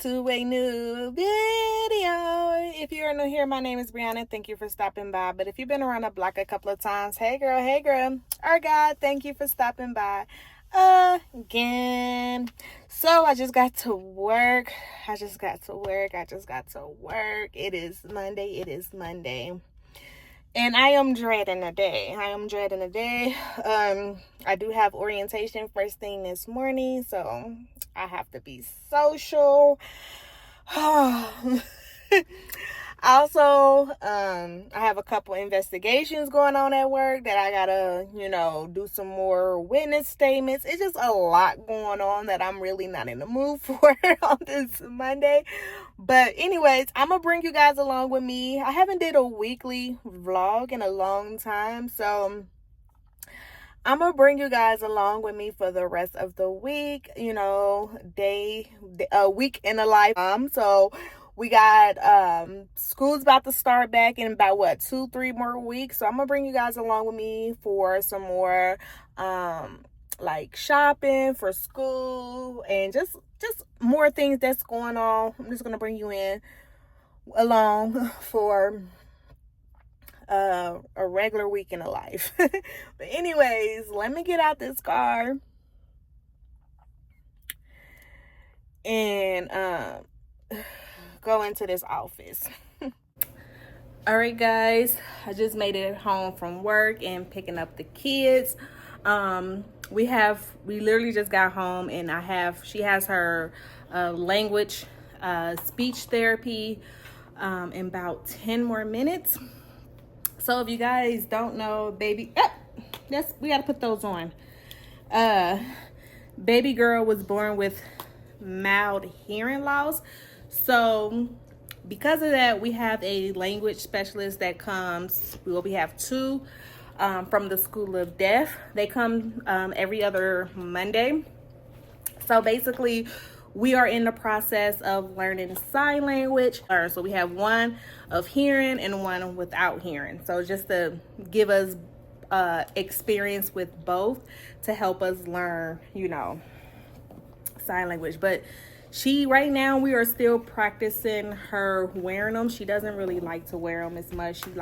to a new video. If you're new here, my name is Brianna. Thank you for stopping by. But if you've been around the block a couple of times, hey girl, or God, thank you for stopping by again. So I just got to work. It is Monday. And I am dreading the day. I do have orientation first thing this morning, so I have to be social. Also, I have a couple investigations going on at work that I gotta, do some more witness statements. It's just a lot going on that I'm really not in the mood for on this Monday. But anyways, I'm gonna bring you guys along with me. I haven't did a weekly vlog in a long time, so I'm gonna bring you guys along with me for the rest of the week. Week in a life. So we got school's about to start back in about 2-3 more weeks. So I'm gonna bring you guys along with me for some more like shopping for school and just more things that's going on. I'm just gonna bring you in along for a regular week in the life. But anyways, let me get out this car and go into this office. All right, guys, I just made it home from work and picking up the kids. We literally just got home, and she has her language speech therapy in about 10 more minutes. So if you guys don't know, we gotta put those on. Baby girl was born with mild hearing loss. So because of that, we have a language specialist that comes. We have two from the School of Deaf. They come every other Monday. So basically, we are in the process of learning sign language. So we have one of hearing and one without hearing. So just to give us experience with both to help us learn, sign language. But right now we are still practicing her wearing them. She doesn't really like to wear them as much. She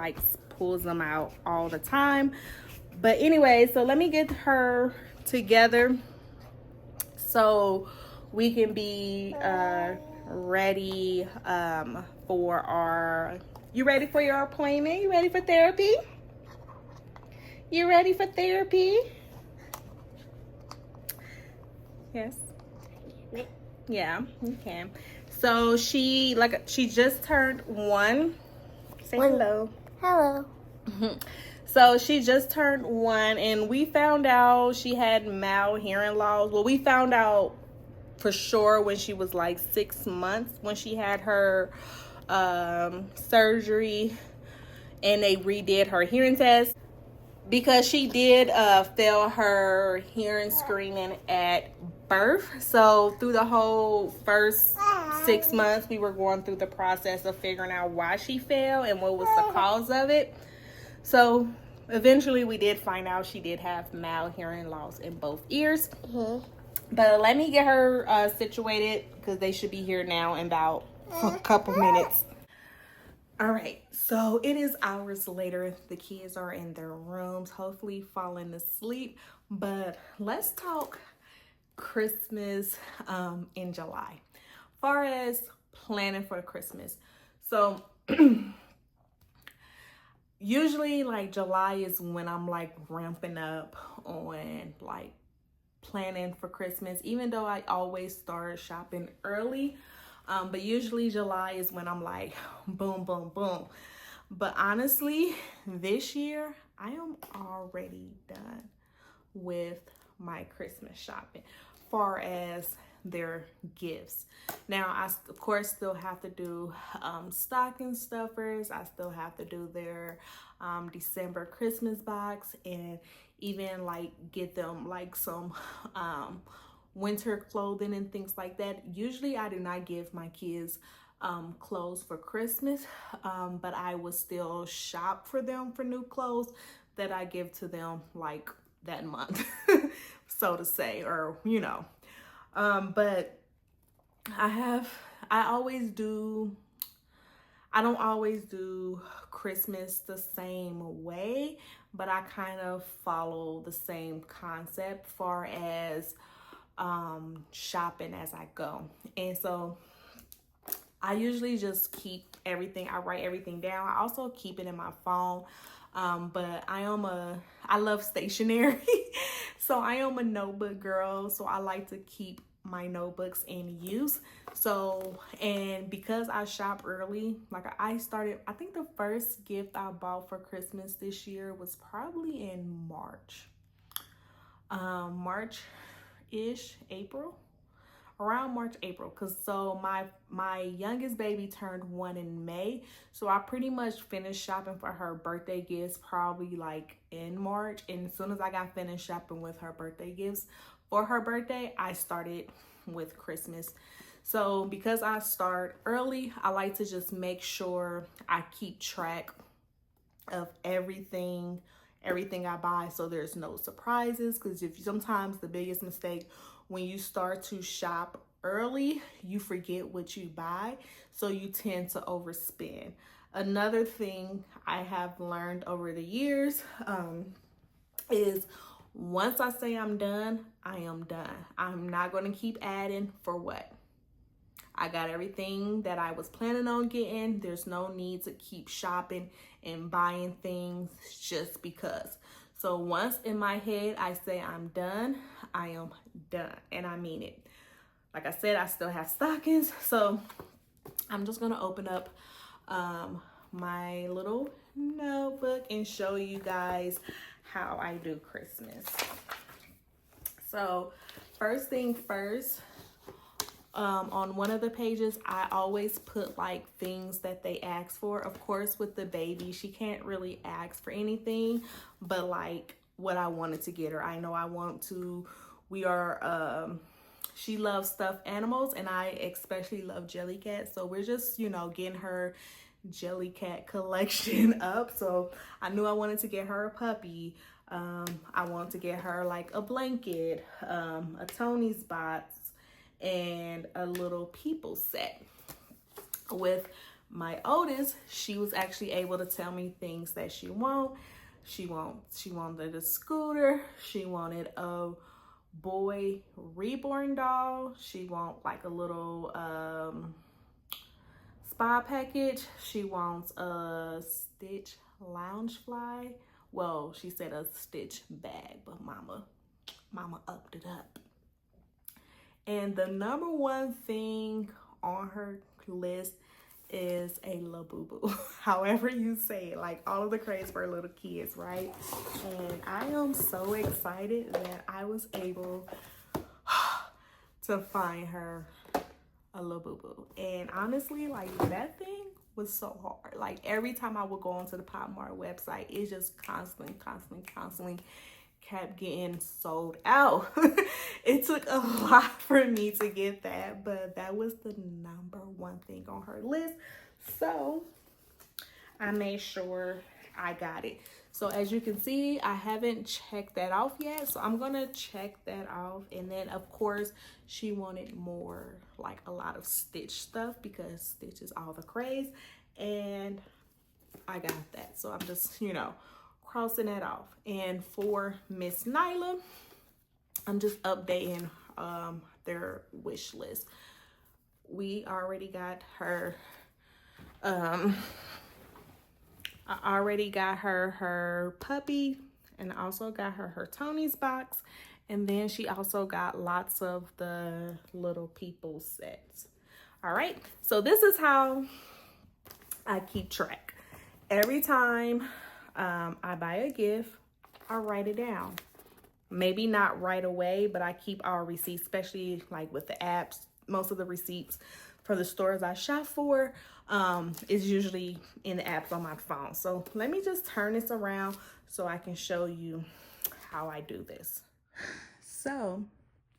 pulls them out all the time. But anyway, so let me get her together so we can be ready you ready for your appointment? You ready for therapy? Yes. Yeah, okay. So she just turned 1. Say hello. Hello. So she just turned 1, and we found out she had mild hearing loss. Well, we found out for sure when she was 6 months, when she had her surgery and they redid her hearing test, because she did fail her hearing screening at birth. So through the whole first 6 months, we were going through the process of figuring out why she failed and what was the cause of it. So eventually we did find out she did have mild hearing loss in both ears. Mm-hmm. But let me get her situated, because they should be here now in about a couple minutes. All right, so it is hours later. The kids are in their rooms, hopefully falling asleep. But let's talk Christmas in July. Far as planning for Christmas. So usually July is when I'm ramping up on planning for Christmas, even though I always start shopping early. But usually July is when I'm boom, boom, boom. But honestly, this year I am already done with my Christmas shopping, far as their gifts. Now, I of course still have to do stocking stuffers. I still have to do their December Christmas box, and even get them some winter clothing and things like that. Usually I do not give my kids clothes for Christmas, but I will still shop for them for new clothes that I give to them that month, so to say, or but I don't always do Christmas the same way, but I kind of follow the same concept far as shopping as I go. And so I usually just keep everything, I write everything down. I also keep it in my phone. But I love stationery. So I am a notebook girl. So I like to keep my notebooks in use. So, and because I shop early, like I think the first gift I bought for Christmas this year was probably in March. March-ish, April. Around March, April, because so my youngest baby turned 1 in May, so I pretty much finished shopping for her birthday gifts probably like in March. And as soon as I got finished shopping with her birthday gifts for her birthday, I started with Christmas. So because I start early, I like to just make sure I keep track of everything I buy, so there's no surprises. Because sometimes the biggest mistake when you start to shop early, you forget what you buy, so you tend to overspend. Another thing I have learned over the years is once I say I'm done, I am done. I'm not going to keep adding. For what? I got everything that I was planning on getting. There's no need to keep shopping and buying things just because. So once in my head I say I'm done, I am done. And I mean it. Like I said, I still have stockings. So I'm just going to open up my little notebook and show you guys how I do Christmas. So first thing first, on one of the pages, I always put like things that they ask for. Of course, with the baby, she can't really ask for anything, but like what I wanted to get her. I know she loves stuffed animals, and I especially love Jellycat. So we're just, getting her Jellycat collection up. So I knew I wanted to get her a puppy. I wanted to get her like a blanket, a Tony's box, and a little people set. With my oldest, she was actually able to tell me things that she wanted a scooter. She wanted a boy reborn doll. She wanted like a little spa package. She wants a Stitch Loungefly. Well, she said a Stitch bag, but mama upped it up. And the number one thing on her list is a Labubu. However you say it, like all of the craze for little kids, right? And I am so excited that I was able to find her a Labubu. And honestly, like that thing was so hard. Like every time I would go onto the Pop Mart website, it just constantly kept getting sold out. It took a lot for me to get that, but that was the number one thing on her list. So I made sure I got it. So as you can see, I haven't checked that off yet. So I'm gonna check that off. And then of course she wanted more, like a lot of Stitch stuff, because Stitch is all the craze. And I got that. So I'm just, crossing that off. And for Miss Nyla, I'm just updating their wish list. We already got her I already got her puppy, and I also got her Tony's box, and then she also got lots of the little people sets. All right, so this is how I keep track. Every time I buy a gift, I write it down. Maybe not right away, but I keep our receipts, especially like with the apps. Most of the receipts for the stores I shop for is usually in the apps on my phone. So let me just turn this around so I can show you how I do this. So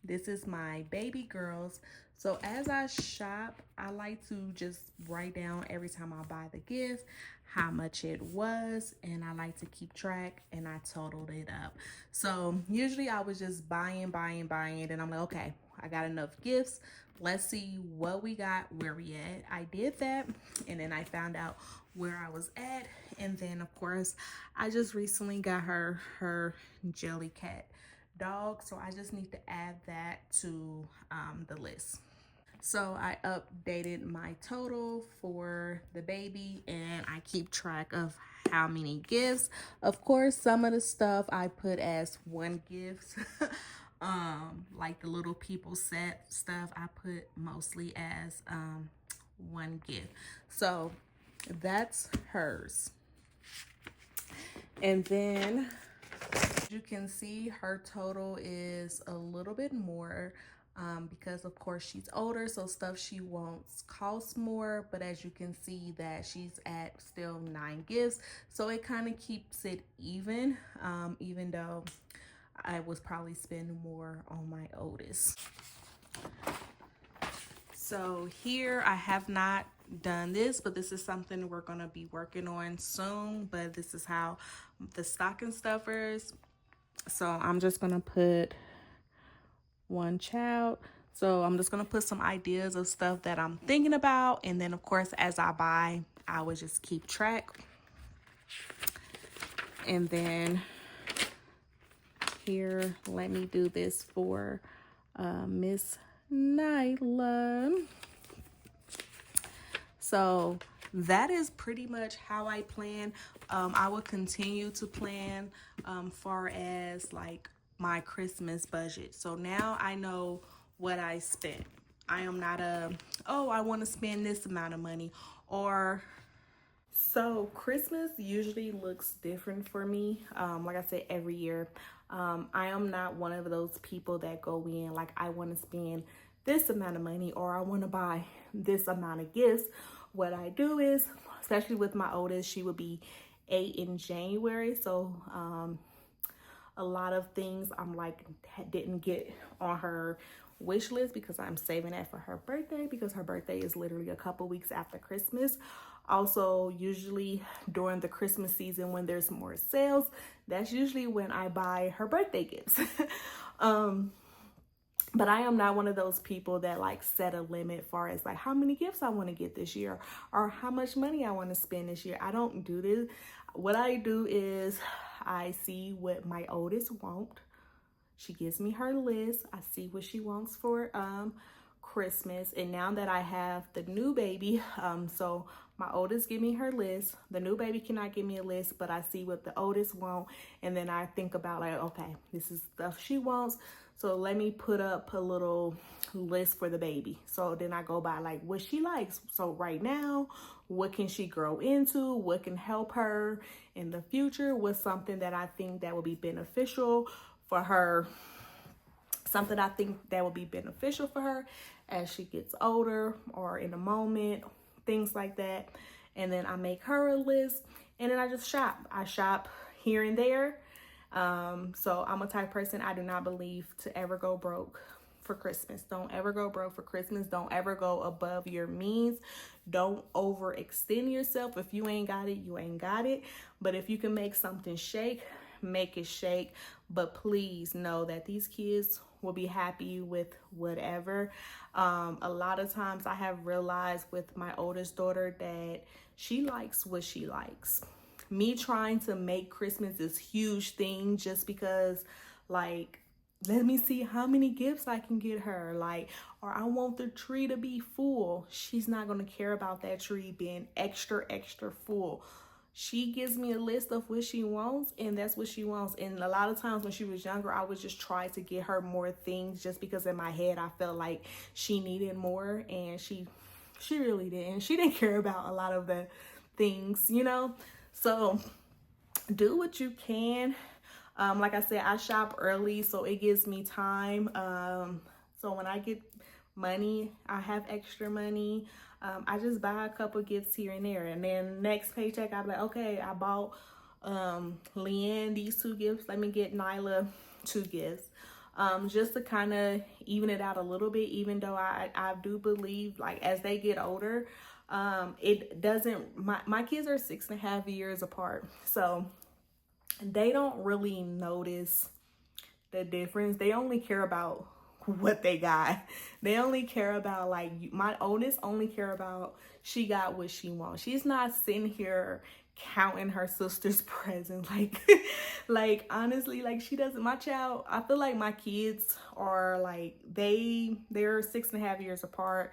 this is my baby girls. So as I shop, I like to just write down every time I buy the gift how much it was, and I like to keep track, and I totaled it up. So usually I was just buying, and I'm like, okay, I got enough gifts. Let's see what we got, where we at. I did that, and then I found out where I was at. And then of course, I just recently got her Jellycat dog, so I just need to add that to the list. So I updated my total for the baby, and I keep track of how many gifts. Of course, some of the stuff I put as one gift. Like the little people set stuff, I put mostly as one gift. So that's hers. And then you can see her total is a little bit more because of course she's older, so stuff she wants costs more. But as you can see that she's at still 9 gifts, so it kind of keeps it even, even though I was probably spending more on my oldest. So here I have not done this, but this is something we're gonna be working on soon. But this is how the stocking stuffers. So I'm just gonna put one child. So I'm just gonna put some ideas of stuff that I'm thinking about, and then of course as I buy, I would just keep track. And then here, let me do this for Miss Nyla. So that is pretty much how I plan. I will continue to plan far as like my Christmas budget. So now I know what I spent. I am not oh, I want to spend this amount of money, or so Christmas usually looks different for me. Like I said, every year. I am not one of those people that go in like I want to spend this amount of money or I want to buy this amount of gifts. What I do is, especially with my oldest, she would be 8 in January. So a lot of things I'm like didn't get on her wish list because I'm saving that for her birthday, because her birthday is literally a couple weeks after Christmas. Also, usually during the Christmas season when there's more sales, that's usually when I buy her birthday gifts. But I am not one of those people that like set a limit far as like how many gifts I want to get this year or how much money I want to spend this year. I don't do this. What I do is I see what my oldest wants. She gives me her list. I see what she wants for Christmas. And now that I have the new baby, so my oldest give me her list. The new baby cannot give me a list, but I see what the oldest want. And then I think about like, okay, this is stuff she wants. So let me put up a little list for the baby. So then I go by like what she likes. So right now, what can she grow into? What can help her in the future? What's something that I think that will be beneficial for her? Something I think that will be beneficial for her as she gets older or in a moment, things like that. And then I make her a list and then I just shop. I shop here and there. So I'm a type person, I do not believe to ever go broke for Christmas. Don't ever go broke for Christmas. Don't ever go above your means. Don't overextend yourself. If you ain't got it, you ain't got it. But if you can make something shake, make it shake. But please know that these kids will be happy with whatever. A lot of times I have realized with my oldest daughter that she likes what she likes. Me trying to make Christmas this huge thing just because like, let me see how many gifts I can get her, like, or I want the tree to be full. She's not going to care about that tree being extra full. She gives me a list of what she wants, and that's what she wants. And a lot of times when she was younger, I would just try to get her more things just because in my head I felt like she needed more, and she really didn't. She didn't care about a lot of the things, you know. So do what you can. Like I said, I shop early, so it gives me time. So when I get money, I have extra money. I just buy a couple gifts here and there. And then next paycheck, I'll be like, okay, I bought Leanne these 2 gifts. Let me get Nyla 2 gifts. Just to kind of even it out a little bit, even though I do believe like as they get older, it doesn't, my kids are 6.5 years apart. So they don't really notice the difference. They only care about what they got. They only care about, like, my oldest only care about she got what she wants. She's not sitting here counting her sister's presents. Like honestly, like, she doesn't. My child, I feel like my kids are like, they're 6.5 years apart.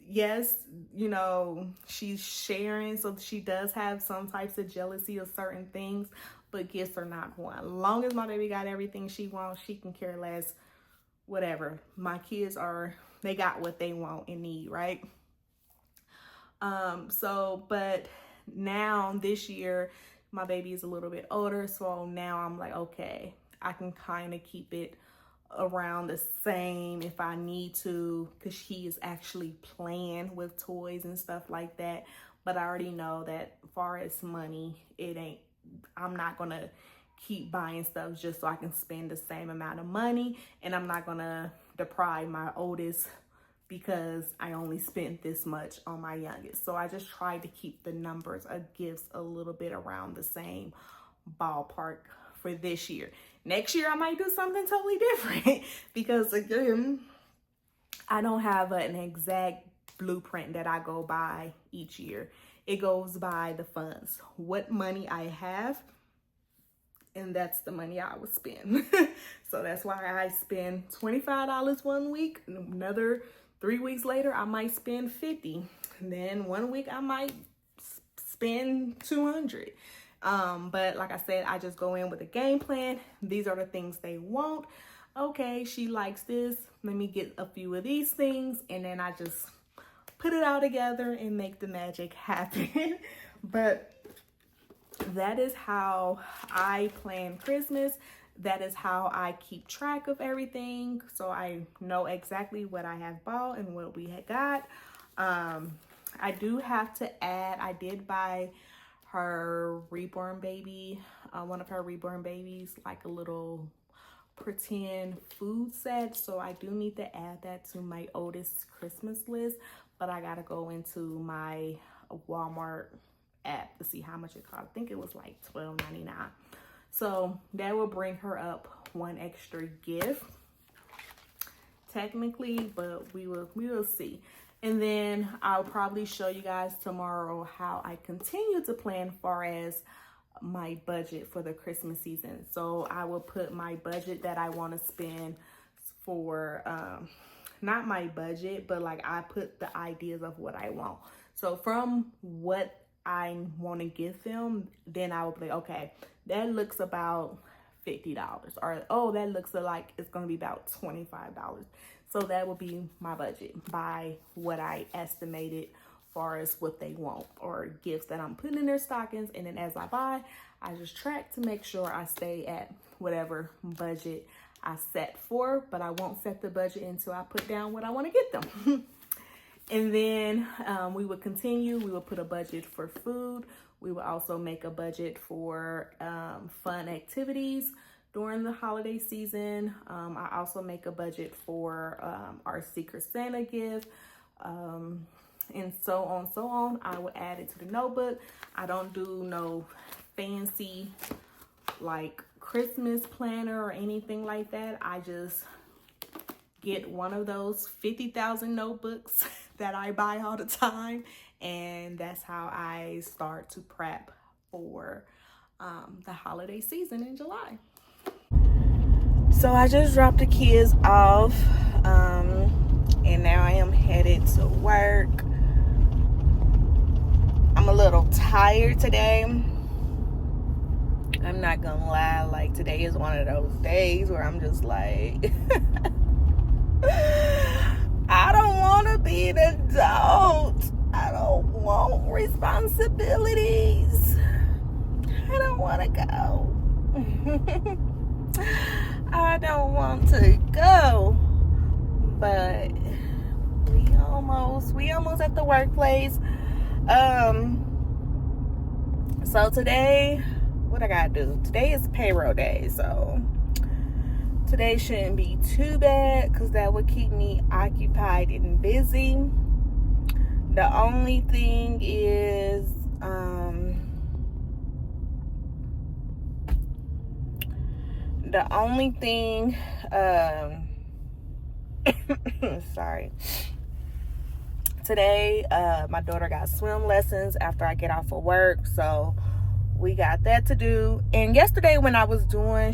Yes, you know, she's sharing, so she does have some types of jealousy of certain things, but gifts are not one. As long as my baby got everything she wants, she can care less, whatever. My kids they got what they want and need, right? But now this year, my baby is a little bit older, so now I'm like, okay, I can kind of keep it around the same if I need to, because he is actually playing with toys and stuff like that. But I already know that as far as money, I'm not gonna keep buying stuff just so I can spend the same amount of money, and I'm not gonna deprive my oldest because I only spent this much on my youngest. So I just try to keep the numbers of gifts a little bit around the same ballpark for this year. Next year, I might do something totally different because, again, I don't have an exact blueprint that I go by each year. It goes by the funds, what money I have, and that's the money I would spend. So that's why I spend $25 one week, and another 3 weeks later, I might spend $50. And then 1 week, I might spend $200. But like I said, I just go in with a game plan. These are the things they want. Okay, she likes this. Let me get a few of these things. And then I just put it all together and make the magic happen. But that is how I plan Christmas. That is how I keep track of everything. So I know exactly what I have bought and what we had got. I do have to add, I did buy her reborn baby, one of her reborn babies, like a little pretend food set. So I do need to add that to my oldest Christmas list, but I gotta go into my Walmart app to see how much it cost. I think it was like $12.99. So that will bring her up one extra gift technically, but we will see. And then I'll probably show you guys tomorrow how I continue to plan far as my budget for the Christmas season. So I will put my budget that I want to spend for, not my budget, but like I put the ideas of what I want. So from what I want to give them, then I will be like, okay, that looks about $50, or oh, that looks like it's going to be about $25. So that will be my budget by what I estimated far as what they want or gifts that I'm putting in their stockings. And then as I buy, I just track to make sure I stay at whatever budget I set for, but I won't set the budget until I put down what I want to get them. And then we would continue. We would put a budget for food. We would also make a budget for fun activities during the holiday season. I also make a budget for our Secret Santa gift, and so on. I would add it to the notebook. I don't do no fancy like Christmas planner or anything like that. I just get one of those 50,000 notebooks that I buy all the time, and that's how I start to prep for the holiday season in July. So I just dropped the kids off, and now I am headed to work. I'm a little tired today. I'm not gonna lie, like today is one of those days where I'm just like, I don't want to be an adult. I don't want responsibilities. I don't want to go. I don't want to go. But we almost at the workplace. So today, what I gotta do? Today is payroll day, so today shouldn't be too bad because that would keep me occupied and busy. The only thing is, Sorry. Today, my daughter got swim lessons after I get off of work, so we got that to do. And yesterday when I was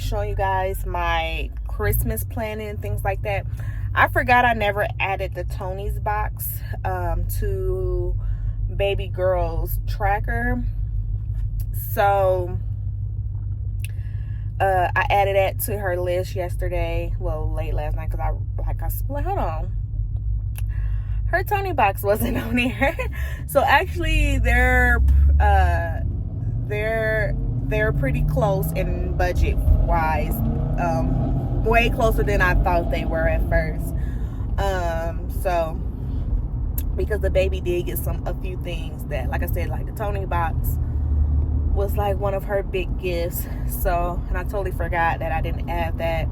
showing you guys my Christmas planning and things like that, I forgot I never added the Tony's box to baby girl's tracker. So I added that to her list yesterday, well, late last night, because I split. Hold on, her Tony box wasn't on here. So actually they're pretty close in budget wise, way closer than I thought they were at first. So because the baby did get a few things that, like I said, like the Tony box was like one of her big gifts. So, and I totally forgot that I didn't add that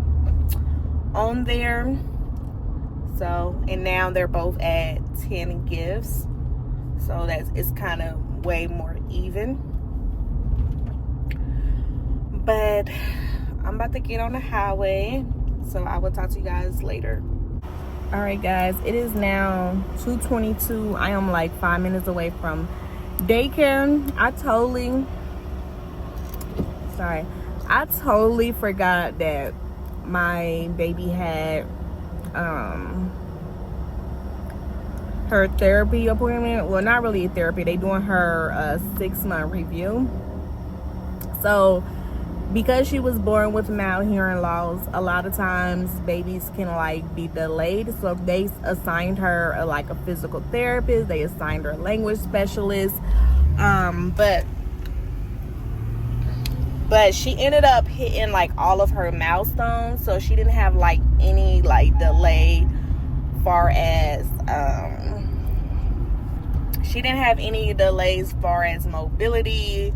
on there. So, and now they're both at 10 gifts. So it's kind of way more even. But I'm about to get on the highway. So I will talk to you guys later. All right, guys, it is now 2:22. I am like 5 minutes away from daycare. I totally forgot that my baby had her therapy appointment. Well, not really a therapy. They doing her 6-month review. So because she was born with mild hearing loss, a lot of times babies can like be delayed. So they assigned her a physical therapist. They assigned her a language specialist. But she ended up hitting like all of her milestones. So she didn't have like any like delay far as she didn't have any delays far as mobility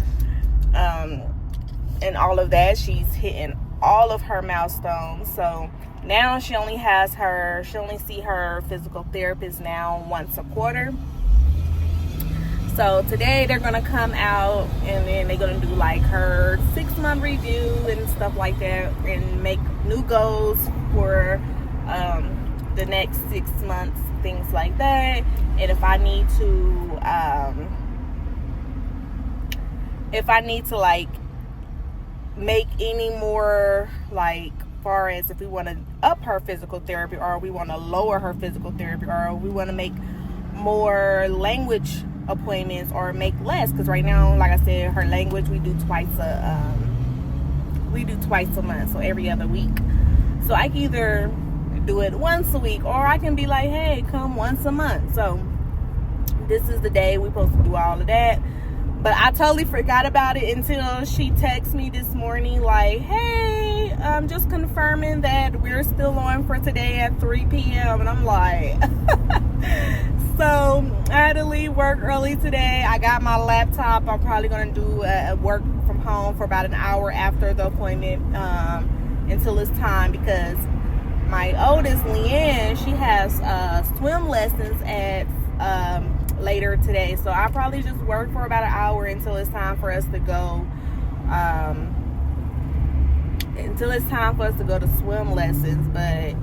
and all of that. She's hitting all of her milestones. So now she only see her physical therapist now once a quarter. So today they're gonna come out and then they're gonna do like her 6-month review and stuff like that, and make new goals for the next 6 months, things like that. And if I need to like make any more, like far as if we want to up her physical therapy, or we want to lower her physical therapy, or we want to make more language appointments or make less, because right now, like I said, her language we do twice a month, so every other week. So I can either do it once a week, or I can be like, hey, come once a month. So this is the day we're supposed to do all of that. But I totally forgot about it until she texted me this morning like, hey, I'm just confirming that we're still on for today at 3 p.m. And I'm like, so I had to leave work early today. I got my laptop. I'm probably going to do work from home for about an hour after the appointment until it's time, because my oldest, Leanne, she has swim lessons at later today. So I'll probably just work for about an hour until it's time for us to go to swim lessons. But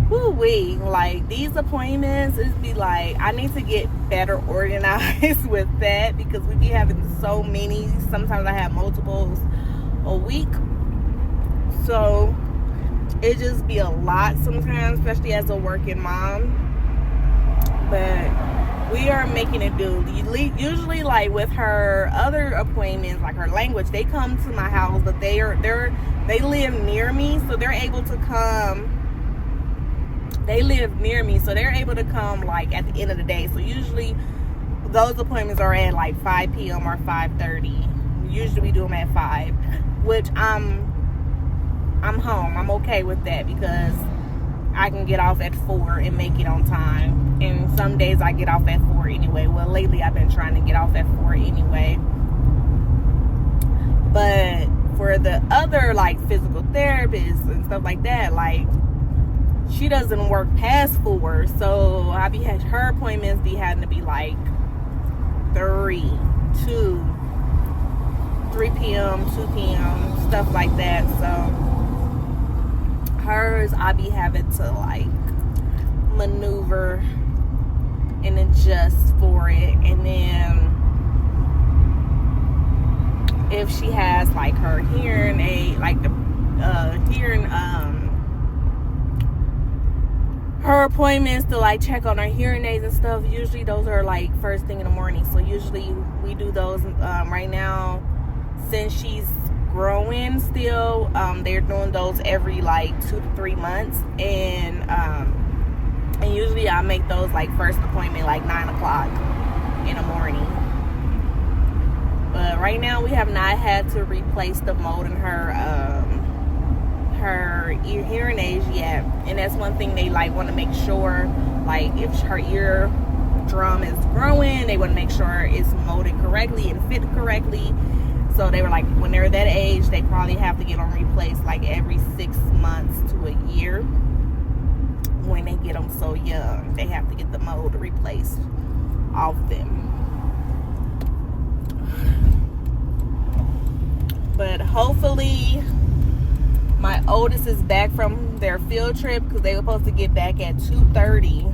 whoo-wee, like these appointments, it's be like I need to get better organized with that, because we be having so many. Sometimes I have multiples a week, so it just be a lot sometimes, especially as a working mom. But we are making it do. Usually, like with her other appointments, like her language, they come to my house, but they live near me, so they're able to come. They live near me, so they're able to come like at the end of the day. So usually those appointments are at like 5 p.m. or 5:30. Usually we do them at 5, which I'm home. I'm okay with that, because I can get off at 4 and make it on time. And some days I get off at 4 anyway. Well, lately I've been trying to get off at 4 anyway. But for the other like physical therapists and stuff like that, like she doesn't work past 4. So her appointments be having to be like 3 p.m., 2 p.m., stuff like that. So hers, I be having to like maneuver and adjust for it. And then if she has like her hearing aid, like the hearing her appointments to like check on her hearing aids and stuff, usually those are like first thing in the morning. So usually we do those. Right now, since she's growing still, they're doing those every like 2 to 3 months, and usually I make those like first appointment like 9 o'clock in the morning. But right now we have not had to replace the mold in her hearing aids yet, and that's one thing they like want to make sure, like if her ear drum is growing, they want to make sure it's molded correctly and fit correctly. So they were like, when they're that age, they probably have to get them replaced like every 6 months to a year. When they get them so young, they have to get the mold replaced off them. But hopefully my oldest is back from their field trip, because they were supposed to get back at 2:30.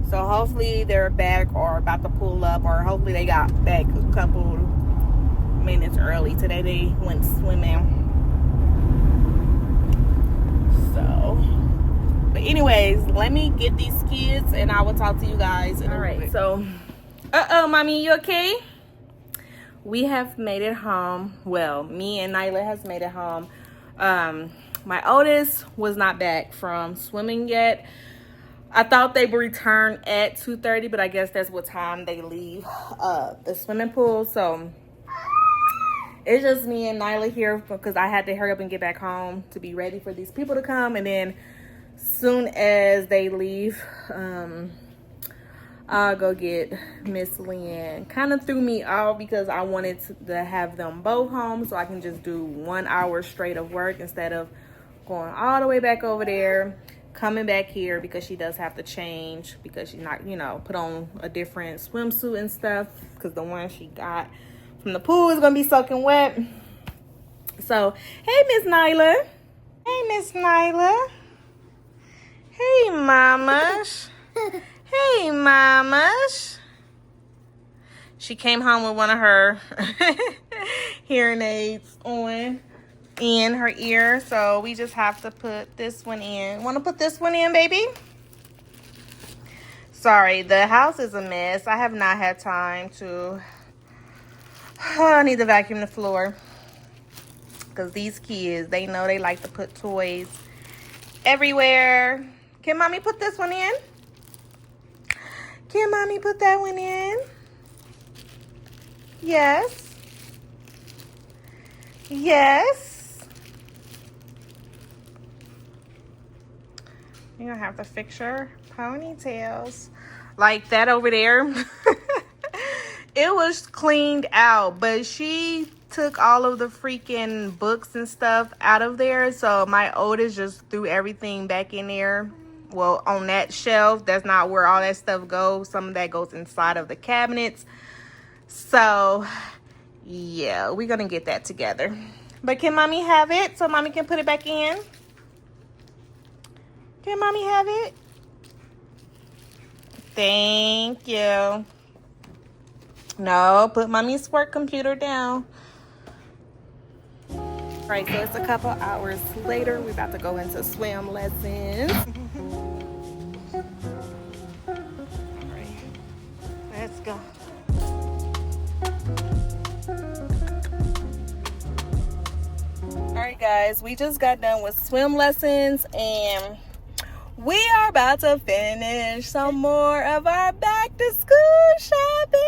So hopefully they're back or about to pull up, or hopefully they got back a couple minutes early. Today they went swimming. So, but anyways, let me get these kids and I will talk to you guys in a little bit. So, mommy, you okay? We have made it home. Well, me and Nyla has made it home. My oldest was not back from swimming yet. I thought they would return at 2:30, but I guess that's what time they leave the swimming pool. So it's just me and Nyla here, because I had to hurry up and get back home to be ready for these people to come. And then soon as they leave, I'll go get Miss Lynn. Kind of threw me off because I wanted to have them both home so I can just do 1 hour straight of work instead of going all the way back over there, coming back here, because she does have to change, because she's not, you know, put on a different swimsuit and stuff, because the one she got from the pool is gonna be soaking wet. So, hey, Miss Nyla. Hey, Miss Nyla. Hey, mamas. Hey, mamas. She came home with one of her hearing aids in her ear, so we just have to put this one in. Want to put this one in, baby? Sorry, the house is a mess. I have not had time to... I need to vacuum the floor, because these kids, they know they like to put toys everywhere. Can mommy put this one in? Can mommy put that one in? Yes. Yes. You're gonna have to fix your ponytails. Like that over there. It was cleaned out, but she took all of the freaking books and stuff out of there. So my oldest just threw everything back in there. Well, on that shelf, that's not where all that stuff goes. Some of that goes inside of the cabinets. So, yeah, we're going to get that together. But can mommy have it so mommy can put it back in? Can mommy have it? Thank you. No, put mommy's work computer down. All right, so it's a couple hours later. We're about to go into swim lessons. All right, let's go. All right, guys, we just got done with swim lessons, and we are about to finish some more of our back to school shopping.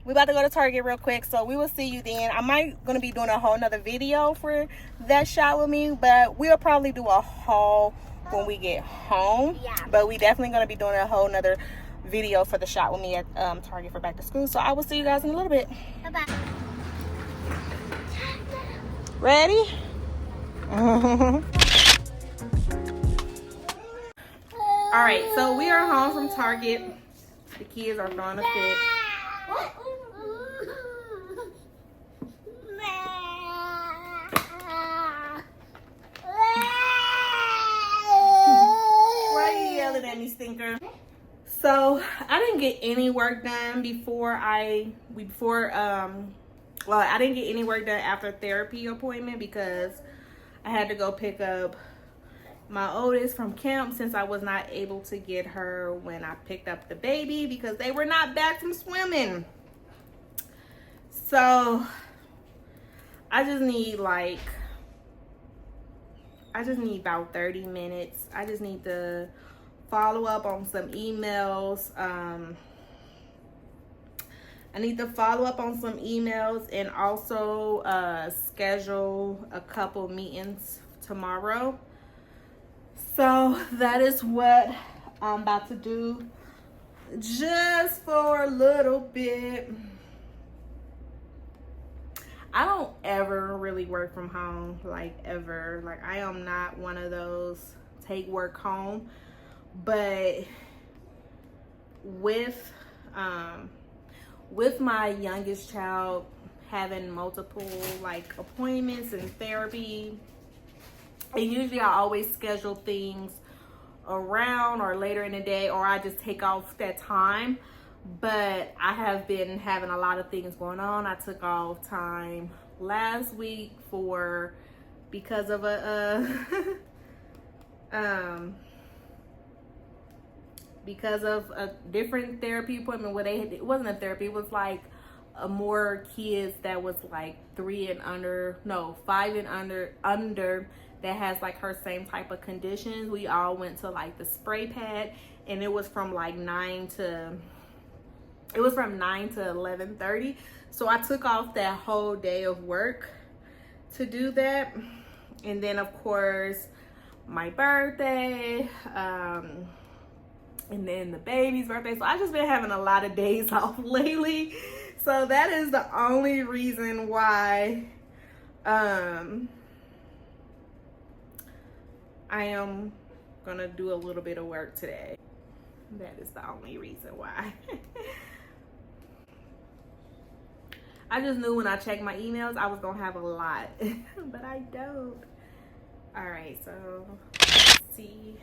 We about to go to Target real quick, so we will see you then. I might gonna be doing a whole nother video for that shop with me, but we'll probably do a haul when we get home. Yeah. But we definitely gonna be doing a whole nother video for the shop with me at Target for back to school. So I will see you guys in a little bit. Bye-bye. Ready? All right, so we are home from Target. The kids are throwing a fit. Why me stinker. So I didn't get any work done well, I didn't get any work done after therapy appointment because I had to go pick up my oldest from camp since I was not able to get her when I picked up the baby because they were not back from swimming. So I just need about 30 minutes. I just need to follow up on some emails. I need to follow up on some emails and also schedule a couple meetings tomorrow. So that is what I'm about to do just for a little bit. I don't ever really work from home, like ever. Like I am not one of those take work home. But with my youngest child having multiple like appointments and therapy, and usually I always schedule things around or later in the day, or I just take off that time. But I have been having a lot of things going on. I took off time last week because of because of a different therapy appointment where it wasn't a therapy, it was like more kids that was like 5 and under that has like her same type of conditions. We all went to like the spray pad, and it was from 9 to 11:30. So I took off that whole day of work to do that. And then of course my birthday, and then the baby's birthday. So I just been having a lot of days off lately. So that is the only reason why I am gonna do a little bit of work today. That is the only reason why. I just knew when I checked my emails I was gonna have a lot, but I don't. All right, so let's see.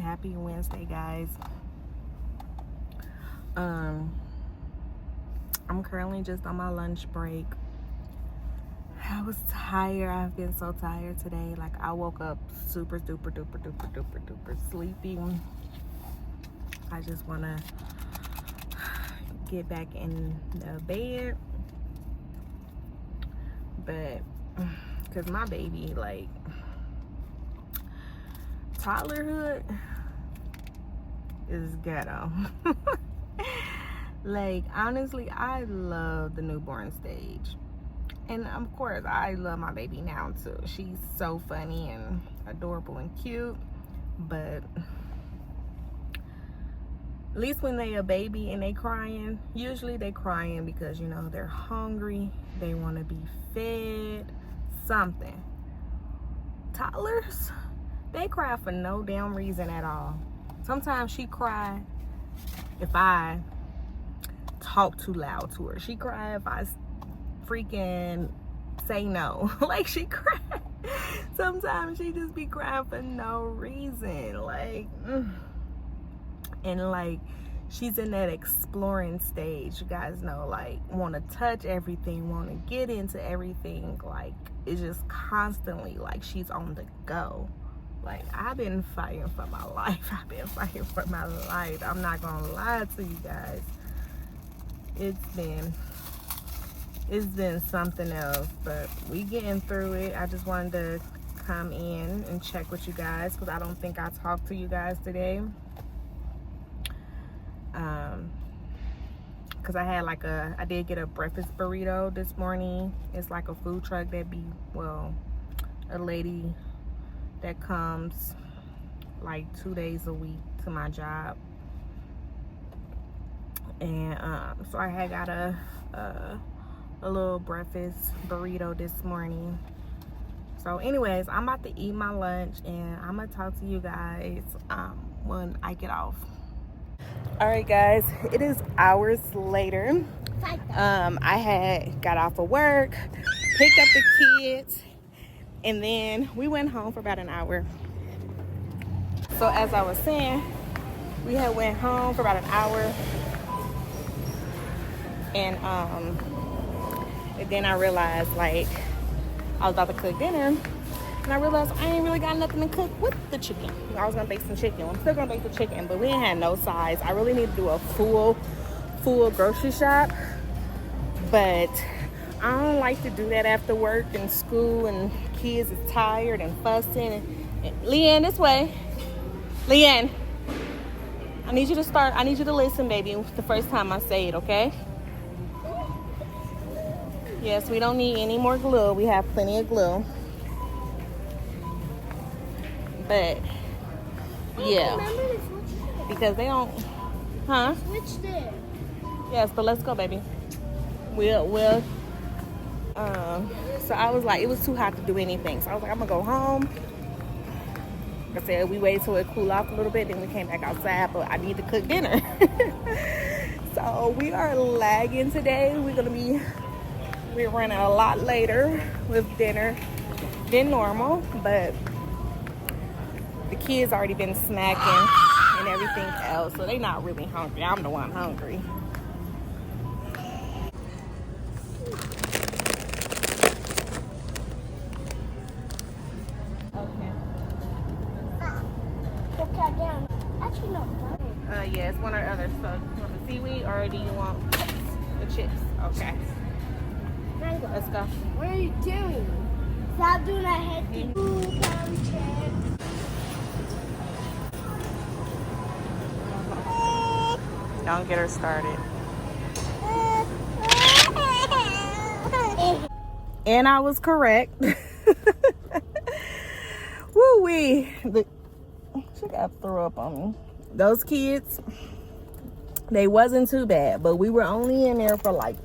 Happy Wednesday, guys. I'm currently just on my lunch break. I was tired. I've been so tired today. Like I woke up super duper sleepy. I just want to get back in the bed, but because my baby, like, Toddlerhood is ghetto. Like, honestly, I love the newborn stage. And of course, I love my baby now too. She's so funny and adorable and cute. But at least when they a baby and they crying, usually they crying because, you know, they're hungry. They want to be fed something. Toddlers, they cry for no damn reason at all. Sometimes she cry if I talk too loud to her. She cry if I freaking say no. Like, she cry. Sometimes she just be crying for no reason. Like, and like, she's in that exploring stage. You guys know, like, want to touch everything, want to get into everything. Like, it's just constantly like she's on the go. Like, I've been fighting for my life. I'm not gonna lie to you guys. It's been something else, but we getting through it. I just wanted to come in and check with you guys because I don't think I talked to you guys today. Because I did get a breakfast burrito this morning. It's like a food truck that a lady that comes like 2 days a week to my job. And so I had got a a little breakfast burrito this morning. So anyways, I'm about to eat my lunch and I'm gonna talk to you guys when I get off. All right guys, it is hours later. I had got off of work, picked up the kids, and then we went home for about an hour. So as I was saying, we had went home for about an hour, and then I realized like I was about to cook dinner, and I realized I ain't really got nothing to cook with the chicken. I was gonna bake some chicken. I'm still gonna bake the chicken, but we ain't had no sides. I really need to do a full grocery shop, but I don't like to do that after work and school, and kids is tired and fussing. And Leanne, this way. Leanne, I need you to listen, baby, the first time I say it, okay? Yes, we don't need any more glue. We have plenty of glue. But, yeah. Because they don't, huh? Switch there. Yes, but let's go, baby. So I was like, it was too hot to do anything. So I was like, I'm gonna go home. Like I said, we waited till it cooled off a little bit, then we came back outside, but I need to cook dinner. So we are lagging today. We're running a lot later with dinner than normal, but the kids already been snacking and everything else, so they not really hungry. I'm the one hungry. Actually, no. Yes, one or other. So, you want the seaweed or do you want the chips? Okay. Let's go. What are you doing? Stop doing that head thing. Don't get her started. And I was correct. Woo-wee. She got throw up on me. Those kids, they wasn't too bad, but we were only in there for like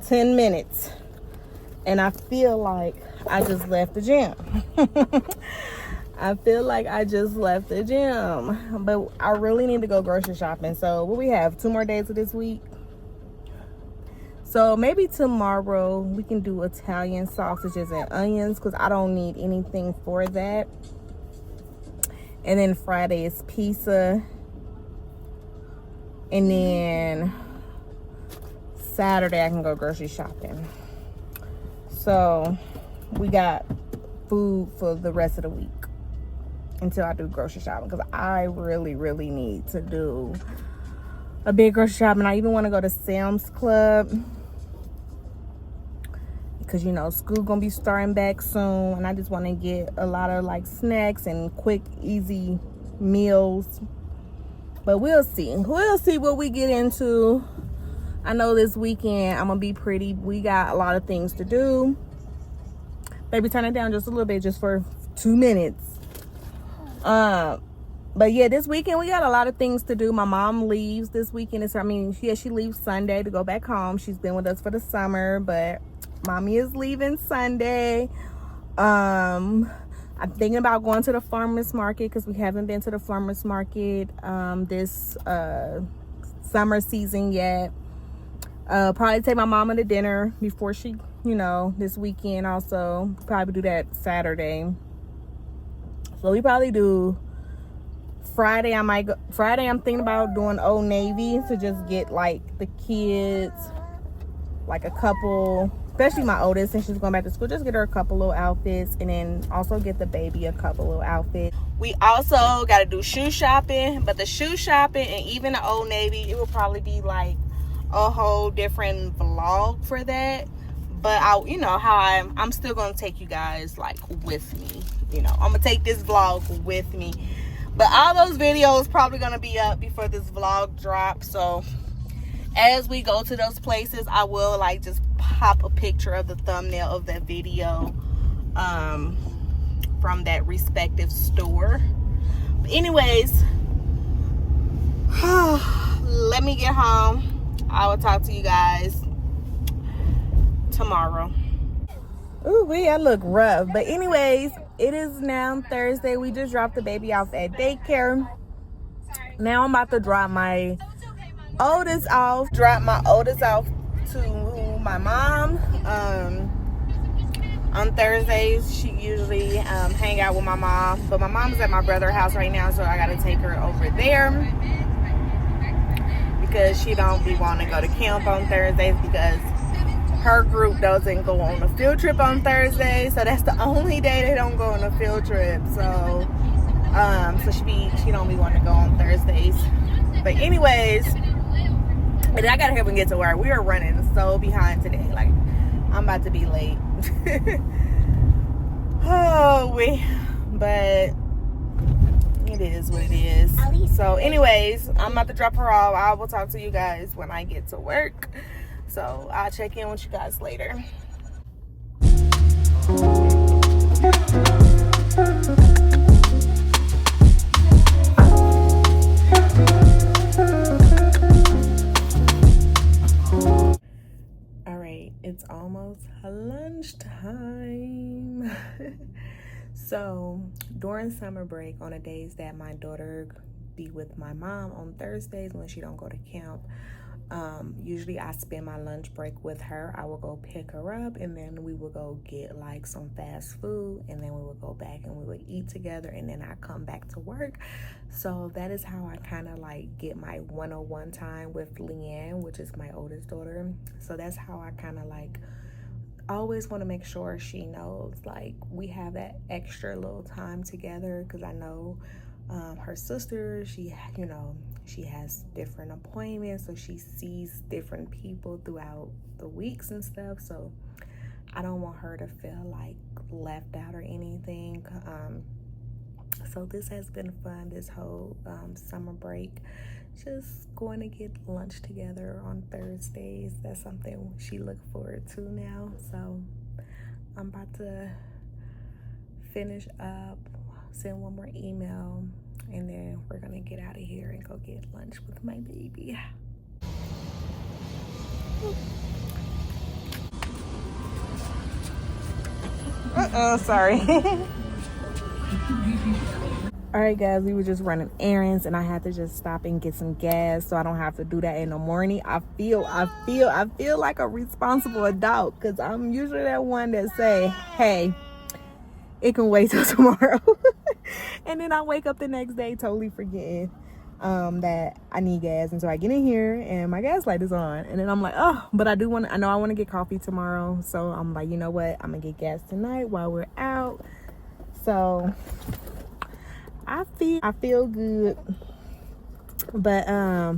10 minutes. And I feel like I just left the gym. I feel like I just left the gym. But I really need to go grocery shopping. So what we have, 2 more days of this week. So maybe tomorrow we can do Italian sausages and onions, because I don't need anything for that. And then Friday is pizza. And then Saturday I can go grocery shopping. So we got food for the rest of the week until I do grocery shopping, because I really need to do a big grocery shopping. I even want to go to Sam's Club, because you know school gonna be starting back soon, and I just want to get a lot of like snacks and quick easy meals. But we'll see what we get into. I know this weekend I'm gonna be pretty. We got a lot of things to do. Baby, turn it down just a little bit, just for 2 minutes. But yeah, this weekend we got a lot of things to do. My mom leaves this weekend. She leaves Sunday to go back home. She's been with us for the summer, but mommy is leaving Sunday. I'm thinking about going to the farmer's market, because we haven't been to the farmer's market this summer season yet. Probably take my mama to dinner before she, this weekend also. Probably do that Saturday. So we probably do Friday. Friday I'm thinking about doing Old Navy to just get like the kids like a couple, especially my oldest, since she's going back to school, just get her a couple little outfits, and then also get the baby a couple little outfits. We also got to do shoe shopping, but the shoe shopping and even the Old Navy, it will probably be like a whole different vlog for that. But I'm still gonna take you guys like with me. I'm gonna take this vlog with me. But all those videos probably gonna be up before this vlog drops. So as we go to those places, I will like just pop a picture of the thumbnail of that video from that respective store. But anyways, let me get home. I will talk to you guys tomorrow. Ooh, I look rough. But anyways, it is now Thursday. We just dropped the baby off at daycare. Now I'm about to drop my oldest off. To my mom. On Thursdays, she usually hang out with my mom. But my mom's at my brother's house right now, so I gotta take her over there. Because she don't be wanting to go to camp on Thursdays because her group doesn't go on a field trip on Thursday, so that's the only day they don't go on a field trip. So, so she don't be wanting to go on Thursdays. But anyways, and I gotta help and get to work. We are running so behind today. Like I'm about to be late. But it is what it is. So, anyways, I'm about to drop her off. I will talk to you guys when I get to work. So I'll check in with you guys later. All right, it's almost lunchtime. So during summer break, on the days that my daughter be with my mom on Thursdays when she don't go to camp, usually I spend my lunch break with her. I will go pick her up, and then we will go get like some fast food, and then we will go back and we will eat together, and then I come back to work. So that is how I kind of like get my 101 time with Leanne, which is my oldest daughter. So that's how I kind of like always want to make sure she knows like we have that extra little time together, because I know her sister, she has different appointments, so she sees different people throughout the weeks and stuff. So I don't want her to feel like left out or anything. So this has been fun, this whole summer break, just going to get lunch together on Thursdays. That's something she looks forward to now. So I'm about to finish up, send one more email, and then we're gonna get out of here and go get lunch with my baby. Sorry. All right, guys, we were just running errands, and I had to just stop and get some gas so I don't have to do that in the morning. I feel like a responsible adult, because I'm usually that one that say, hey, it can wait till tomorrow. And then I wake up the next day totally forgetting that I need gas. And so I get in here and my gas light is on. And then I'm like, oh, but I know I want to get coffee tomorrow. So I'm like, you know what? I'm going to get gas tonight while we're out. So I feel good. But I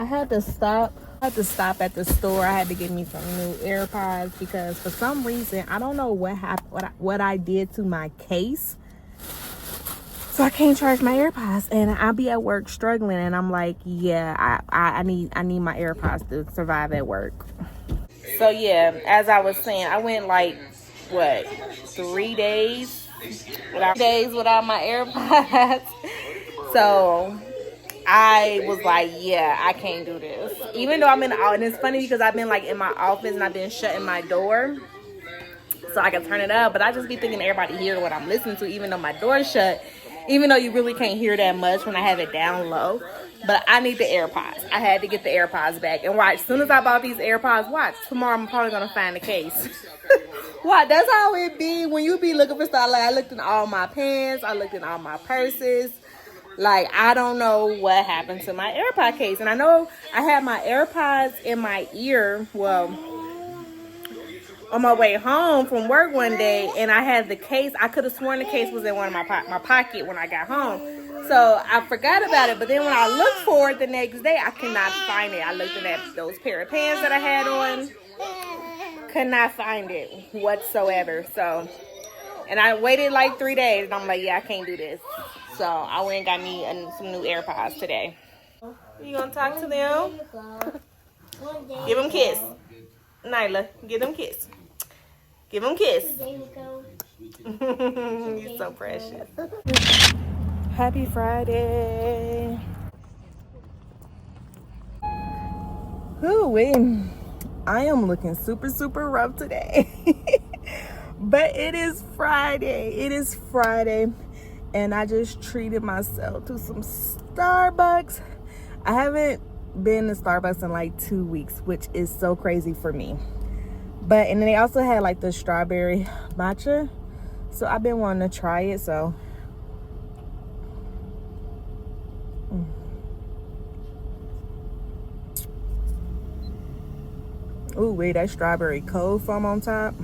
had to stop at the store. I had to get me some new AirPods because for some reason, I don't know what happened, what I did to my case. So I can't charge my AirPods, and I'll be at work struggling, and I'm like, yeah, I need my AirPods to survive at work. So yeah, as I was saying, I went like 3 days without my AirPods. So I was like, yeah, I can't do this. Even though I'm in the office, and it's funny because I've been like in my office and I've been shutting my door so I can turn it up, but I just be thinking everybody hear what I'm listening to, even though my door's shut. Even though you really can't hear that much when I have it down low. But I need the AirPods. I had to get the AirPods back. And watch, as soon as I bought these AirPods, watch, tomorrow I'm probably going to find the case. Watch, that's how it be when you be looking for stuff. Like, I looked in all my pants. I looked in all my purses. Like, I don't know what happened to my AirPod case. And I know I had my AirPods in my ear, on my way home from work one day, and I had the case. I could have sworn the case was in one of my pocket when I got home. So I forgot about it. But then when I looked for it the next day, I could not find it. I looked at those pair of pants that I had on. Could not find it whatsoever. So, and I waited like 3 days, and I'm like, yeah, I can't do this. So I went and got me some new AirPods today. You gonna talk to them? Give them a kiss. Nyla, give them a kiss. Give him a kiss. You're so precious. Happy Friday. Ooh-wee. I am looking super rough today. But it is Friday. It is Friday. And I just treated myself to some Starbucks. I haven't been to Starbucks in like 2 weeks, which is so crazy for me. But, and then they also had like the strawberry matcha. So I've been wanting to try it, so. Ooh, wait, that strawberry cold foam on top.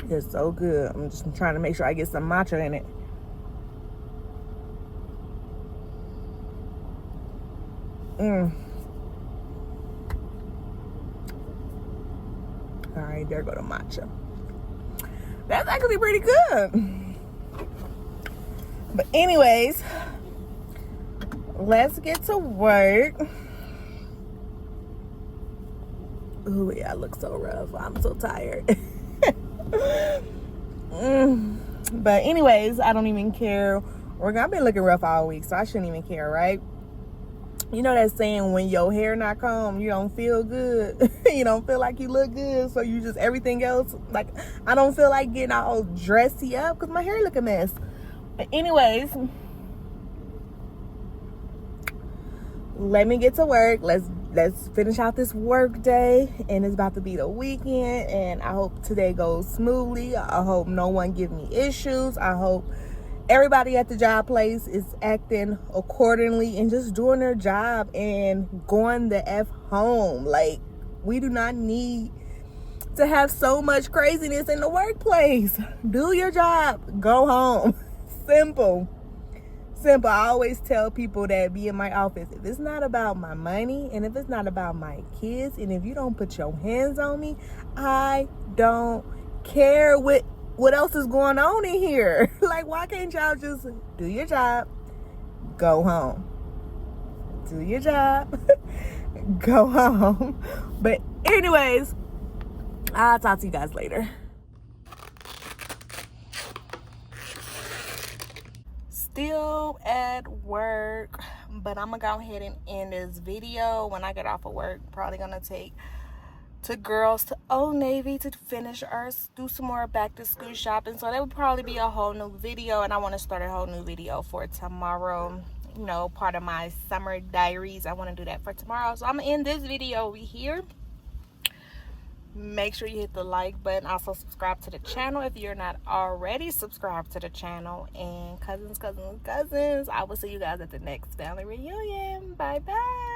It's so good. I'm just trying to make sure I get some matcha in it. All right, there go the matcha. That's actually pretty good. But anyways, let's get to work. Ooh, yeah, I look so rough. I'm so tired. But anyways, I don't even care. I've been looking rough all week, so I shouldn't even care, right? You know that saying, when your hair not combed, you don't feel good. You don't feel like you look good, so you just everything else. Like, I don't feel like getting all dressy up because my hair look a mess. But anyways, let me get to work. Let's finish out this work day, and it's about to be the weekend, and I hope today goes smoothly. I hope no one give me issues. I hope everybody at the job place is acting accordingly and just doing their job and going the F home. Like, we do not need to have so much craziness in the workplace. Do your job, go home. Simple. I always tell people that be in my office, if it's not about my money and if it's not about my kids and if you don't put your hands on me, I don't care what else is going on in here. Like, why can't y'all just do your job, go home? Do your job, go home. But anyways, I'll talk to you guys later. Still at work, but I'm gonna go ahead and end this video. When I get off of work, probably gonna take to girls to Old Navy to finish or do some more back to school shopping. So that would probably be a whole new video, and I want to start a whole new video for tomorrow. You know, part of my summer diaries. I want to do that for tomorrow. So I'm gonna end this video over here. Make sure you hit the like button. Also subscribe to the channel if you're not already subscribed to the channel. And cousins, I will see you guys at the next family reunion. Bye bye.